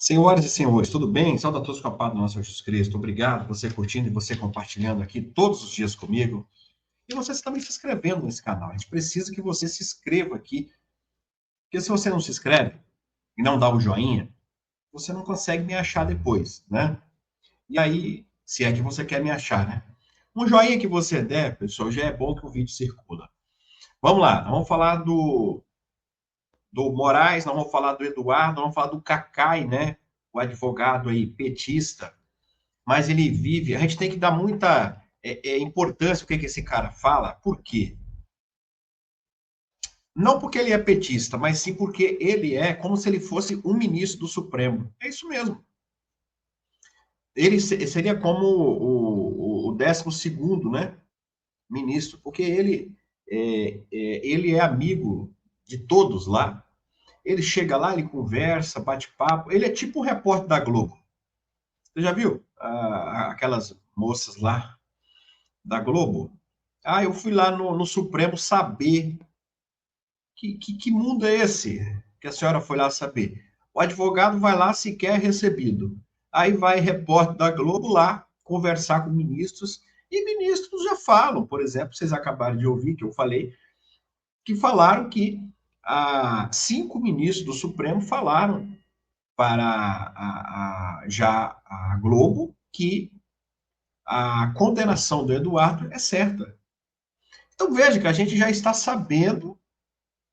Senhoras e senhores, tudo bem? Salve a todos com a paz do nosso Jesus Cristo. Obrigado por você curtindo e você compartilhando aqui todos os dias comigo. E você também se inscrevendo nesse canal. A gente precisa que você se inscreva aqui, porque se você não se inscreve e não dá o joinha, você não consegue me achar depois, né? E aí, se é que você quer me achar, né? Um joinha que você der, pessoal, já é bom que o vídeo circula. Vamos lá, vamos falar do Moraes, nós vamos falar do Eduardo, nós vamos falar do Cacai, né? O advogado aí, petista, mas ele vive. A gente tem que dar muita importância ao que esse cara fala. Por quê? Não porque ele é petista, mas sim porque ele é como se ele fosse um ministro do Supremo. É isso mesmo. Ele seria como o 12º, né, ministro, porque ele é amigo de todos lá. Ele chega lá, ele conversa, bate papo. Ele é tipo um repórter da Globo. Você já viu aquelas moças lá da Globo? Ah, eu fui lá no Supremo saber que mundo é esse que a senhora foi lá saber. O advogado vai lá sequer recebido. Aí vai repórter da Globo lá conversar com ministros, e ministros já falam, por exemplo, vocês acabaram de ouvir que eu falei, que falaram que 5 ministros do Supremo falaram para já a Globo que a condenação do Eduardo é certa. Então veja que a gente já está sabendo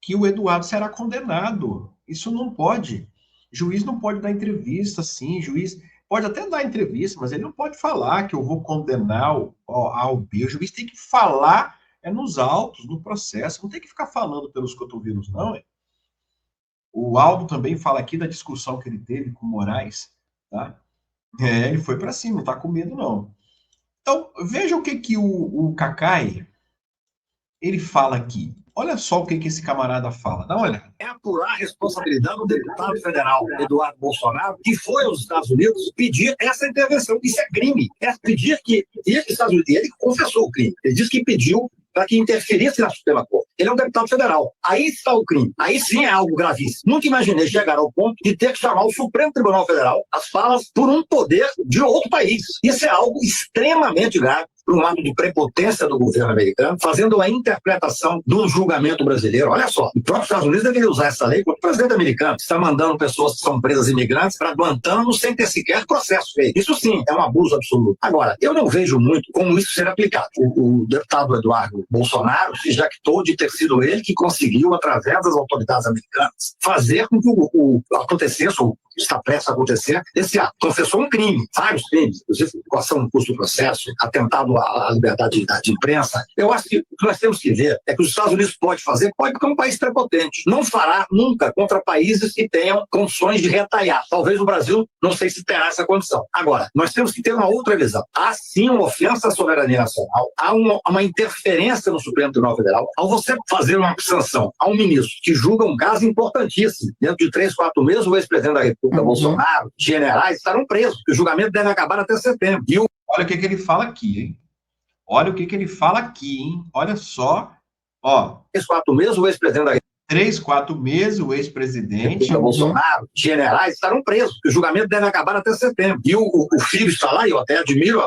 que o Eduardo será condenado. Isso não pode. Juiz não pode dar entrevista assim, juiz pode até dar entrevista, mas ele não pode falar que eu vou condenar o A ao B. O juiz tem que falar nos autos, no processo, não tem que ficar falando pelos cotovelos, não. O Aldo também fala aqui da discussão que ele teve com o Moraes, tá? Ele foi para cima, não está com medo, não. Então, veja o que o Cacai, ele fala aqui. Olha só o que esse camarada fala. Dá uma olhada. É apurar a responsabilidade do deputado federal Eduardo Bolsonaro, que foi aos Estados Unidos pedir essa intervenção. Isso é crime. É pedir que ele confessou o crime. Ele disse que pediu para que interferisse na Suprema Corte. Ele é um deputado federal. Aí está o crime. Aí sim é algo gravíssimo. Nunca imaginei chegar ao ponto de ter que chamar o Supremo Tribunal Federal as falas por um poder de outro país. Isso é algo extremamente grave, por um ato de prepotência do governo americano, fazendo a interpretação de um julgamento brasileiro. Olha só, o próprio Estados Unidos deveria usar essa lei contra o presidente americano, que está mandando pessoas que são presas imigrantes para Guantánamo sem ter sequer processo feito. Isso sim é um abuso absoluto. Agora, eu não vejo muito como isso ser aplicado. O deputado Eduardo Bolsonaro se jactou de ter sido ele que conseguiu, através das autoridades americanas, fazer com que o acontecesse, ou está prestes a acontecer, esse ato. Confessou um crime, vários crimes, inclusive coação no custo do processo, atentado à liberdade de imprensa. Eu acho que o que nós temos que ver é que os Estados Unidos pode fazer, pode, porque é um país prepotente. Não fará nunca contra países que tenham condições de retalhar. Talvez o Brasil, não sei se terá essa condição. Agora, nós temos que ter uma outra visão. Há sim uma ofensa à soberania nacional, há uma interferência no Supremo Tribunal Federal. Ao você fazer uma sanção a um ministro que julga um caso importantíssimo, dentro de 3, 4 meses, o ex-presidente da República, Bolsonaro, generais, estarão presos. O julgamento deve acabar até setembro. Olha o que ele fala aqui, hein? Olha o que ele fala aqui, hein? Olha só. Ó. 3, 4 meses, o ex-presidente da República. 3, 4 meses, o ex-presidente. Bolsonaro, generais, estarão presos. O julgamento deve acabar até setembro. E o filho está lá, e eu até admiro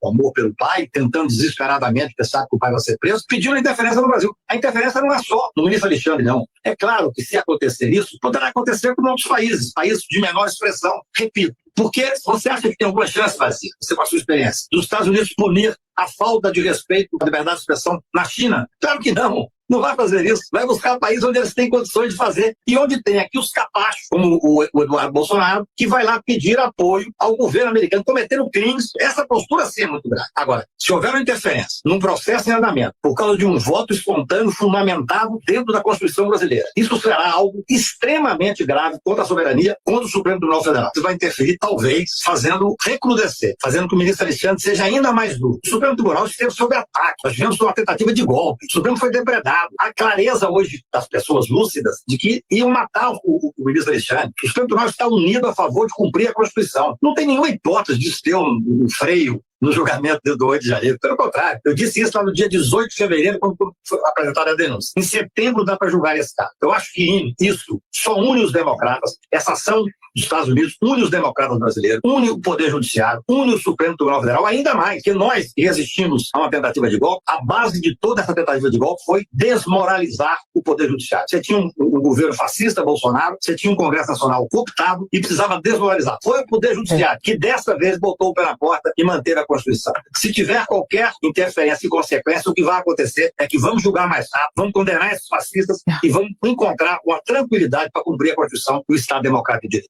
o amor pelo pai, tentando desesperadamente, porque sabe que o pai vai ser preso, pedindo a interferência no Brasil. A interferência não é só no ministro Alexandre, não. É claro que se acontecer isso, poderá acontecer com outros países de menor expressão. Repito, porque você acha que tem alguma chance, Brasil, você com a sua experiência, dos Estados Unidos punir a falta de respeito à liberdade de expressão na China? Claro que não. Não vai fazer isso. Vai buscar países onde eles têm condições de fazer. E onde tem aqui os capachos, como o Eduardo Bolsonaro, que vai lá pedir apoio ao governo americano, cometendo crimes. Essa postura sim é muito grave. Agora, se houver uma interferência num processo em andamento, por causa de um voto espontâneo fundamentado dentro da Constituição brasileira, isso será algo extremamente grave contra a soberania, contra o Supremo Tribunal Federal. Isso vai interferir, talvez, fazendo recrudescer, fazendo que o ministro Alexandre seja ainda mais duro. O Supremo Tribunal esteve sob ataque. Nós tivemos uma tentativa de golpe. O Supremo foi depredado. A clareza hoje das pessoas lúcidas de que iam matar o ministro Alexandre. O Supremo Tribunal está unido a favor de cumprir a Constituição. Não tem nenhuma hipótese de ter um freio no julgamento do 8 de janeiro. Pelo contrário, eu disse isso lá no dia 18 de fevereiro, quando foi apresentada a denúncia. Em setembro dá para julgar esse caso. Eu acho que isso só une os democratas, essa ação dos Estados Unidos une os democratas brasileiros, une o Poder Judiciário, une o Supremo Tribunal Federal, ainda mais que nós resistimos a uma tentativa de golpe. A base de toda essa tentativa de golpe foi desmoralizar o Poder Judiciário. Você tinha um governo fascista, Bolsonaro, você tinha um Congresso Nacional cooptado e precisava desmoralizar. Foi o Poder Judiciário que dessa vez botou o pé na porta e manteve a Constituição. Se tiver qualquer interferência e consequência, o que vai acontecer é que vamos julgar mais rápido, vamos condenar esses fascistas e vamos encontrar uma tranquilidade para cumprir a Constituição e o Estado Democrático de Direito.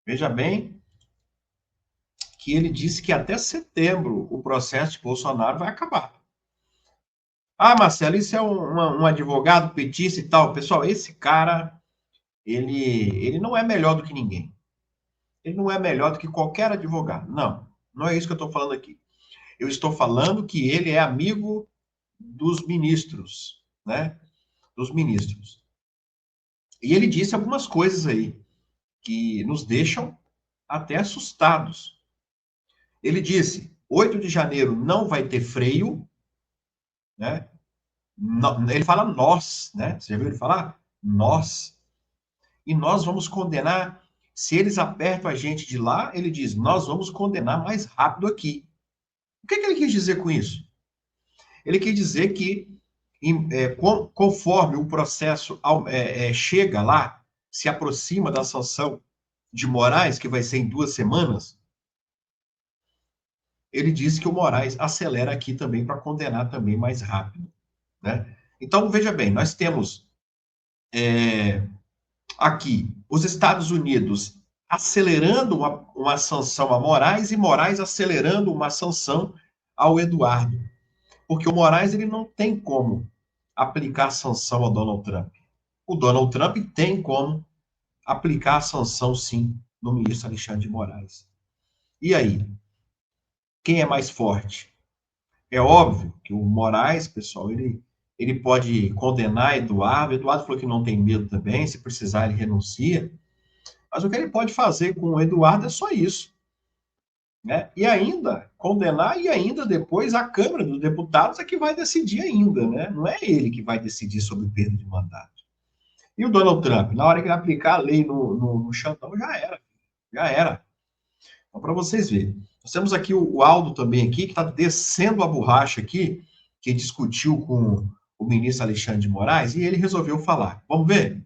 Veja bem que ele disse que até setembro o processo de Bolsonaro vai acabar. Ah, Marcelo, isso é um advogado petista e tal. Pessoal, esse cara, ele não é melhor do que ninguém. Ele não é melhor do que qualquer advogado. Não é isso que eu estou falando aqui. Eu estou falando que ele é amigo dos ministros, né? Dos ministros. E ele disse algumas coisas aí que nos deixam até assustados. Ele disse, 8 de janeiro não vai ter freio, né? Ele fala nós, né? Você já viu ele falar? Nós. E nós vamos condenar, se eles apertam a gente de lá, ele diz, nós vamos condenar mais rápido aqui. O que ele quis dizer com isso? Ele quis dizer que, conforme o processo chega lá, se aproxima da sanção de Moraes, que vai ser em 2 semanas, ele disse que o Moraes acelera aqui também para condenar também mais rápido, né? Então, veja bem, nós temos aqui os Estados Unidos acelerando uma sanção a Moraes e Moraes acelerando uma sanção ao Eduardo. Porque o Moraes ele não tem como aplicar sanção ao Donald Trump. O Donald Trump tem como aplicar a sanção, sim, no ministro Alexandre de Moraes. E aí? Quem é mais forte? É óbvio que o Moraes, pessoal, ele pode condenar Eduardo. Eduardo falou que não tem medo também, se precisar ele renuncia. Mas o que ele pode fazer com o Eduardo é só isso, né? E ainda condenar, e ainda depois a Câmara dos Deputados é que vai decidir ainda, né? Não é ele que vai decidir sobre perda de mandato. E o Donald Trump, na hora que ele aplicar a lei no Xandão, já era. Então, para vocês verem. Nós temos aqui o Aldo também aqui, que está descendo a borracha aqui, que discutiu com o ministro Alexandre de Moraes, e ele resolveu falar. Vamos ver?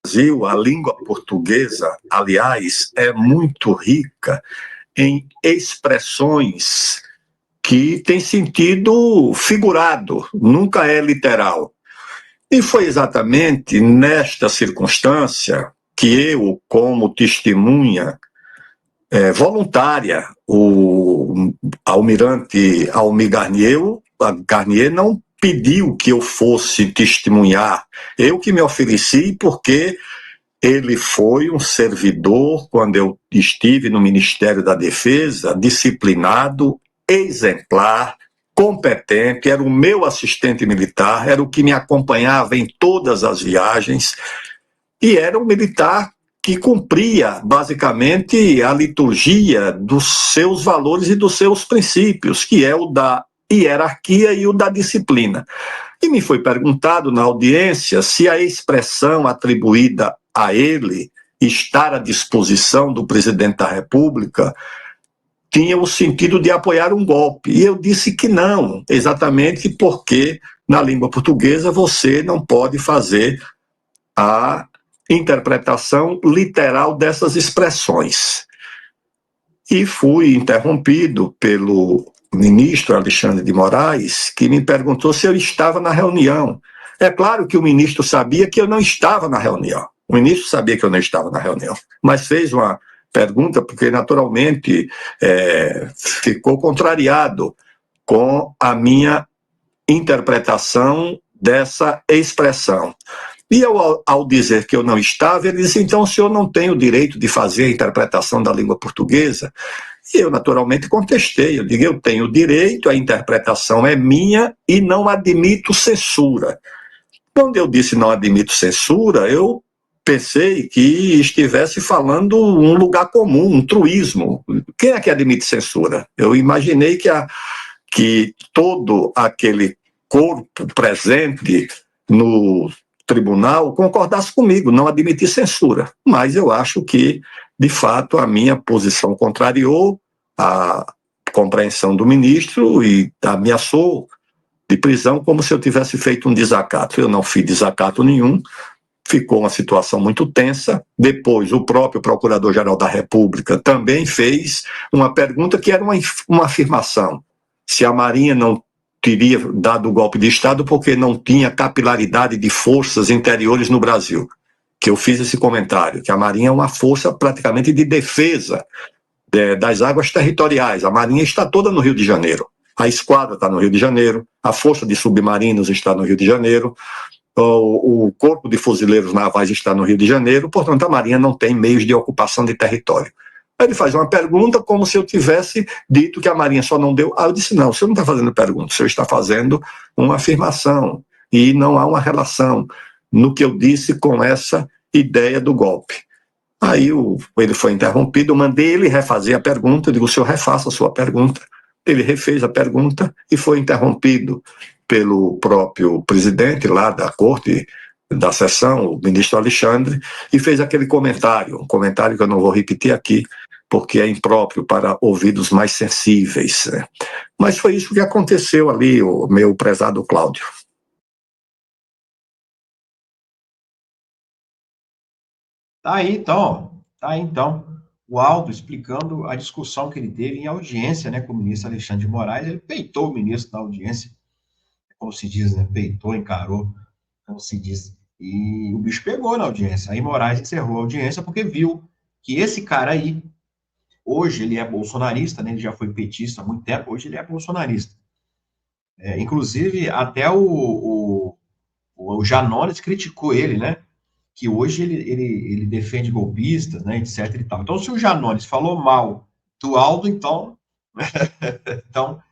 Brasil, a língua portuguesa, aliás, é muito rica em expressões que têm sentido figurado, nunca é literal. E foi exatamente nesta circunstância que eu, como testemunha voluntária, o almirante Almir Garnier não pediu que eu fosse testemunhar, eu que me ofereci porque ele foi um servidor, quando eu estive no Ministério da Defesa, disciplinado, exemplar, competente, era o meu assistente militar, era o que me acompanhava em todas as viagens, e era um militar que cumpria, basicamente, a liturgia dos seus valores e dos seus princípios, que é o da hierarquia e o da disciplina. E me foi perguntado na audiência se a expressão atribuída a ele, estar à disposição do presidente da República, tinha o sentido de apoiar um golpe. E eu disse que não, exatamente porque na língua portuguesa você não pode fazer a interpretação literal dessas expressões. E fui interrompido pelo ministro Alexandre de Moraes, que me perguntou se eu estava na reunião. É claro que o ministro sabia que eu não estava na reunião. O ministro sabia que eu não estava na reunião, mas fez uma pergunta porque, naturalmente, ficou contrariado com a minha interpretação dessa expressão. E eu, ao dizer que eu não estava, ele disse, então o senhor não tem o direito de fazer a interpretação da língua portuguesa? E eu, naturalmente, contestei. Eu digo, eu tenho o direito, a interpretação é minha e não admito censura. Quando eu disse não admito censura, eu pensei que estivesse falando um lugar comum, um truísmo. Quem é que admite censura? Eu imaginei que todo aquele corpo presente no tribunal concordasse comigo, não admitir censura. Mas eu acho que, de fato, a minha posição contrariou a compreensão do ministro e ameaçou de prisão como se eu tivesse feito um desacato. Eu não fiz desacato nenhum, ficou uma situação muito tensa. Depois, o próprio Procurador-Geral da República também fez uma pergunta que era uma afirmação. Se a Marinha não teria dado o golpe de Estado porque não tinha capilaridade de forças interiores no Brasil. Que eu fiz esse comentário, que a Marinha é uma força praticamente de defesa das águas territoriais. A Marinha está toda no Rio de Janeiro. A Esquadra está no Rio de Janeiro, a Força de Submarinos está no Rio de Janeiro, o Corpo de Fuzileiros Navais está no Rio de Janeiro, portanto a Marinha não tem meios de ocupação de território. Aí ele faz uma pergunta como se eu tivesse dito que a Marinha só não deu. Eu disse, não, o senhor não está fazendo pergunta, o senhor está fazendo uma afirmação, e não há uma relação no que eu disse com essa ideia do golpe. Aí ele foi interrompido, eu mandei ele refazer a pergunta, eu digo, o senhor refaça a sua pergunta. Ele refez a pergunta e foi interrompido pelo próprio presidente lá da corte, da sessão, o ministro Alexandre, e fez aquele comentário, um comentário que eu não vou repetir aqui, porque é impróprio para ouvidos mais sensíveis. Né? Mas foi isso que aconteceu ali, o meu prezado Cláudio. Tá aí então, o Aldo explicando a discussão que ele teve em audiência, né, com o ministro Alexandre de Moraes. Ele peitou o ministro na audiência, como se diz, né, peitou, encarou, como se diz, e o bicho pegou na audiência. Aí Moraes encerrou a audiência porque viu que esse cara aí, hoje ele é bolsonarista, né, ele já foi petista há muito tempo, hoje ele é bolsonarista. Inclusive, até o Janones criticou ele, né, que hoje ele defende golpistas, né, etc e tal. Então, se o Janones falou mal do Aldo, então, então,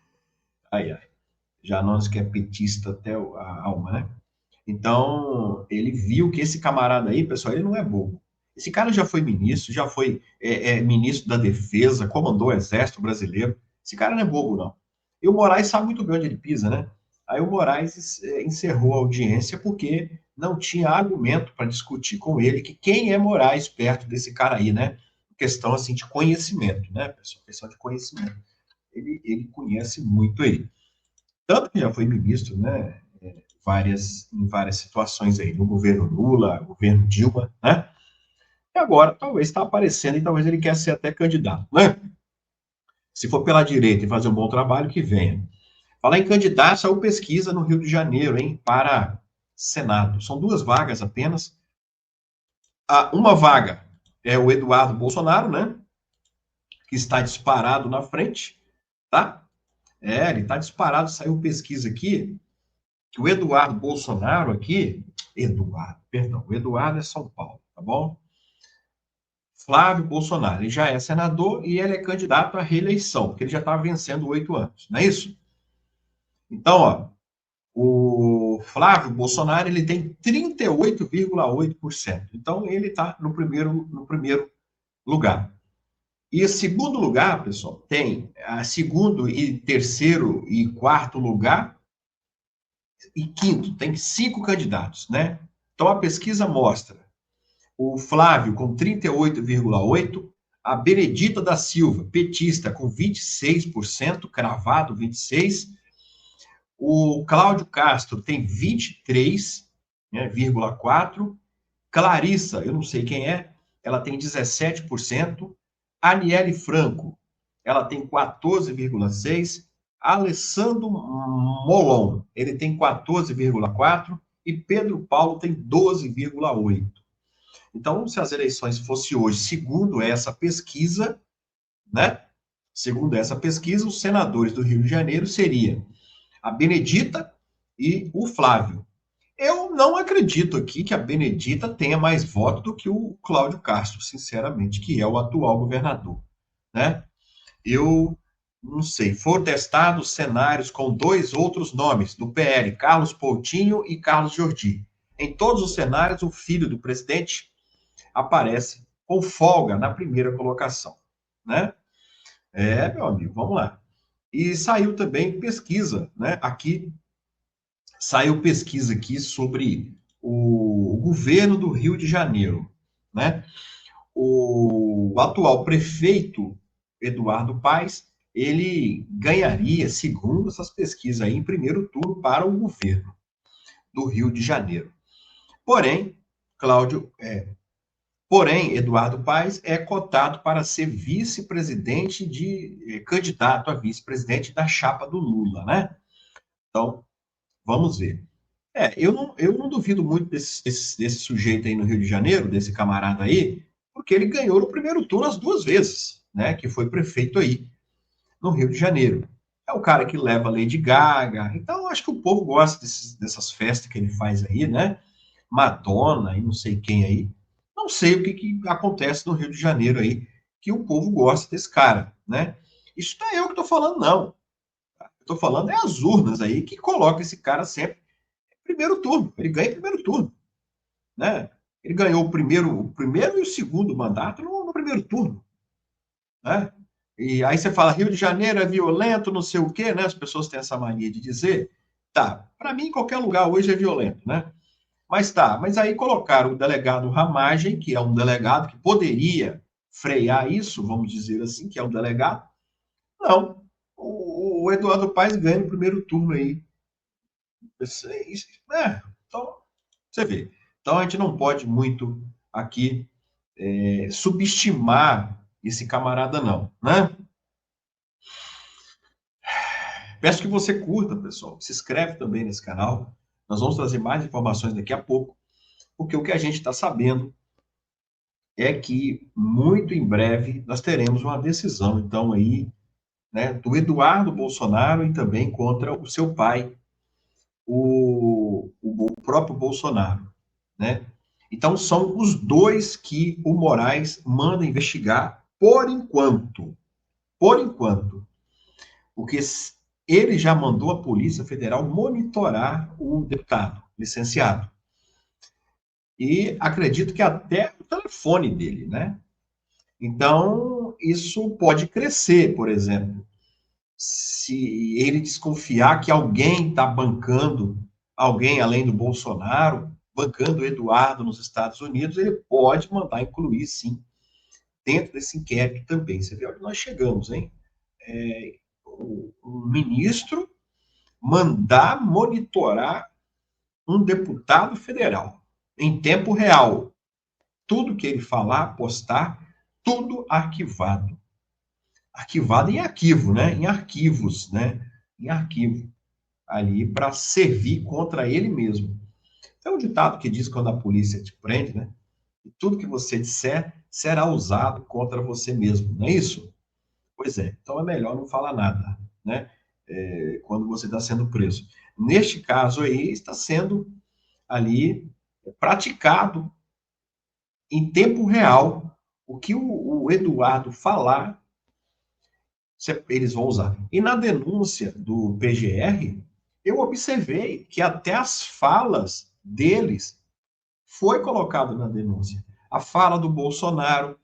ai, Janones que é petista até a alma, né? Então, ele viu que esse camarada aí, pessoal, ele não é bobo. Esse cara já foi ministro, já foi ministro da Defesa, comandou o Exército Brasileiro. Esse cara não é bobo, não. E o Moraes sabe muito bem onde ele pisa, né? Aí o Moraes encerrou a audiência porque não tinha argumento para discutir com ele que quem é Moraes perto desse cara aí, né? Questão, assim, de conhecimento, né, pessoal? Questão de conhecimento. Ele conhece muito ele. Tanto que já foi ministro, né? Em várias situações aí, no governo Lula, governo Dilma, né? E agora, talvez está aparecendo e talvez ele quer ser até candidato, né? Se for pela direita e fazer um bom trabalho, que venha. Falar em candidato, saiu pesquisa no Rio de Janeiro, hein, para Senado. São 2 vagas apenas. Uma vaga é o Eduardo Bolsonaro, né? Que está disparado na frente, tá? Ele está disparado, saiu pesquisa aqui, que o Eduardo Bolsonaro aqui, o Eduardo é São Paulo, tá bom? Flávio Bolsonaro, ele já é senador e ele é candidato à reeleição, porque ele já está vencendo 8 anos, não é isso? Então, ó, o Flávio Bolsonaro, ele tem 38,8%. Então, ele está no primeiro lugar. E segundo lugar, pessoal, tem segundo e terceiro e quarto lugar e quinto, tem 5 candidatos, né? Então, a pesquisa mostra o Flávio com 38,8%, a Benedita da Silva, petista, com 26%, cravado 26%, o Cláudio Castro tem 23,4%, Clarissa, eu não sei quem é, ela tem 17%, Aniele Franco, ela tem 14,6%, Alessandro Molon, ele tem 14,4%, e Pedro Paulo tem 12,8%. Então, se as eleições fossem hoje, segundo essa pesquisa, né? Segundo essa pesquisa, os senadores do Rio de Janeiro seriam a Benedita e o Flávio. Eu não acredito aqui que a Benedita tenha mais voto do que o Cláudio Castro, sinceramente, que é o atual governador, né? Eu não sei. Foram testados cenários com 2 outros nomes do PL, Carlos Coutinho e Carlos Jordi. Em todos os cenários, o filho do presidente aparece com folga na primeira colocação, né? Meu amigo, vamos lá. E saiu também pesquisa, né? Aqui, saiu pesquisa aqui sobre o governo do Rio de Janeiro, né? O atual prefeito, Eduardo Paes, ele ganharia, segundo essas pesquisas aí, em primeiro turno para o governo do Rio de Janeiro. Porém, Eduardo Paes é cotado para ser vice-presidente candidato a vice-presidente da chapa do Lula, né? Então, vamos ver. Eu não duvido muito desse sujeito aí no Rio de Janeiro, desse camarada aí, porque ele ganhou no primeiro turno as duas vezes, né? Que foi prefeito aí no Rio de Janeiro. É o cara que leva a Lady Gaga. Então, acho que o povo gosta dessas festas que ele faz aí, né? Madonna e não sei quem aí. Não sei o que acontece no Rio de Janeiro aí, que o povo gosta desse cara, né? Isso não é eu que estou falando, não. Eu estou falando é as urnas aí que colocam esse cara sempre em primeiro turno. Ele ganha em primeiro turno, né? Ele ganhou o primeiro e o segundo mandato no primeiro turno, né? E aí você fala, Rio de Janeiro é violento, não sei o quê, né? As pessoas têm essa mania de dizer. Tá, para mim, qualquer lugar hoje é violento, né? Mas aí colocaram o delegado Ramagem, que é um delegado que poderia frear isso, vamos dizer assim, que é um delegado. Não, o Eduardo Paes ganha no primeiro turno aí. Então, você vê. Então, a gente não pode muito aqui subestimar esse camarada, não, né? Peço que você curta, pessoal. Se inscreve também nesse canal. Nós vamos trazer mais informações daqui a pouco, porque o que a gente está sabendo é que muito em breve nós teremos uma decisão, então, aí, né, do Eduardo Bolsonaro e também contra o seu pai, o próprio Bolsonaro, né? Então, são os dois que o Moraes manda investigar por enquanto. Por enquanto. Porque ele já mandou a Polícia Federal monitorar o deputado, licenciado. E acredito que até o telefone dele, né? Então, isso pode crescer, por exemplo. Se ele desconfiar que alguém está bancando alguém além do Bolsonaro, bancando o Eduardo nos Estados Unidos, ele pode mandar incluir, sim, dentro desse inquérito também. Você vê onde nós chegamos, hein? O ministro mandar monitorar um deputado federal em tempo real. Tudo que ele falar, postar, tudo arquivado. Arquivado em arquivo, né? Em arquivos, né? Em arquivo. Ali para servir contra ele mesmo. Tem um ditado que diz quando a polícia te prende, né? E tudo que você disser será usado contra você mesmo, não é isso? Pois é, então é melhor não falar nada, né? Quando você está sendo preso. Neste caso aí, está sendo ali praticado em tempo real o que o Eduardo falar, eles vão usar. E na denúncia do PGR, eu observei que até as falas deles foi colocado na denúncia. A fala do Bolsonaro,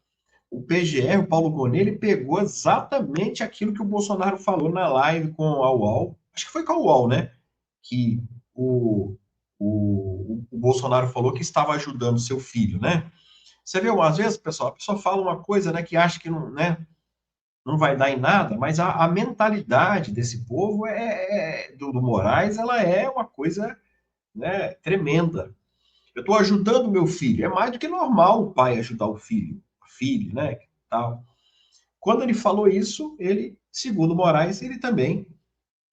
o PGR, o Paulo Gonet, ele pegou exatamente aquilo que o Bolsonaro falou na live com a UOL. Acho que foi com a UOL, né? Que o Bolsonaro falou que estava ajudando seu filho, né? Você vê, às vezes, pessoal, a pessoa fala uma coisa, né, que acha que não, né, não vai dar em nada, mas a mentalidade desse povo do Moraes, ela é uma coisa, né, tremenda. Eu estou ajudando meu filho. É mais do que normal o pai ajudar o filho, né? Tal. Quando ele falou isso, ele, segundo Moraes, ele também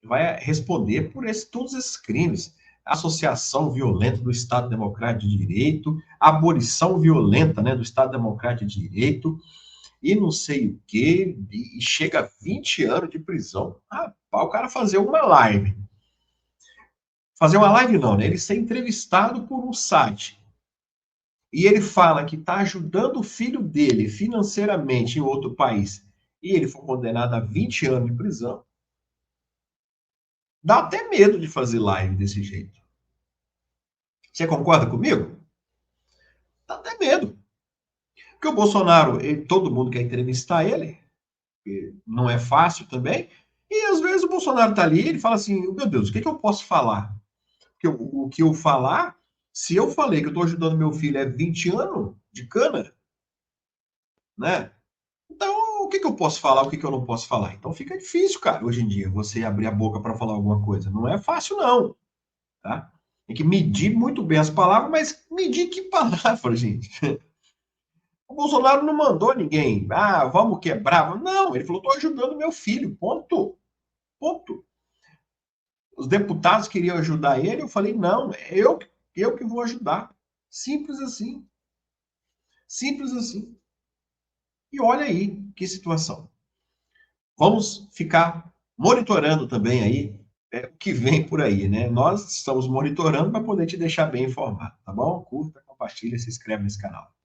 vai responder por todos esses crimes. Associação violenta do Estado Democrático de Direito, abolição violenta, né, do Estado Democrático de Direito, e não sei o quê, e chega a 20 anos de prisão. Rapaz, o cara fazer uma live. Fazer uma live não, né? Ele ser entrevistado por um site. E ele fala que está ajudando o filho dele financeiramente em outro país, e ele foi condenado a 20 anos de prisão, dá até medo de fazer live desse jeito. Você concorda comigo? Dá até medo. Porque o Bolsonaro, todo mundo quer entrevistar ele, não é fácil também, e às vezes o Bolsonaro está ali, ele fala assim, meu Deus, o que eu posso falar? O que eu falar, se eu falei que eu estou ajudando meu filho há 20 anos de cana, né? Então, o que eu posso falar, o que eu não posso falar? Então fica difícil, cara, hoje em dia, você abrir a boca para falar alguma coisa. Não é fácil, não. Tá? Tem que medir muito bem as palavras, mas medir que palavra, gente? O Bolsonaro não mandou ninguém, vamos quebrar. Não, ele falou, estou ajudando meu filho, ponto. Ponto. Os deputados queriam ajudar ele, eu falei, não, eu que vou ajudar. Simples assim. Simples assim. E olha aí que situação. Vamos ficar monitorando também aí o que vem por aí, né? Nós estamos monitorando para poder te deixar bem informado, tá bom? Curta, compartilha, se inscreve nesse canal.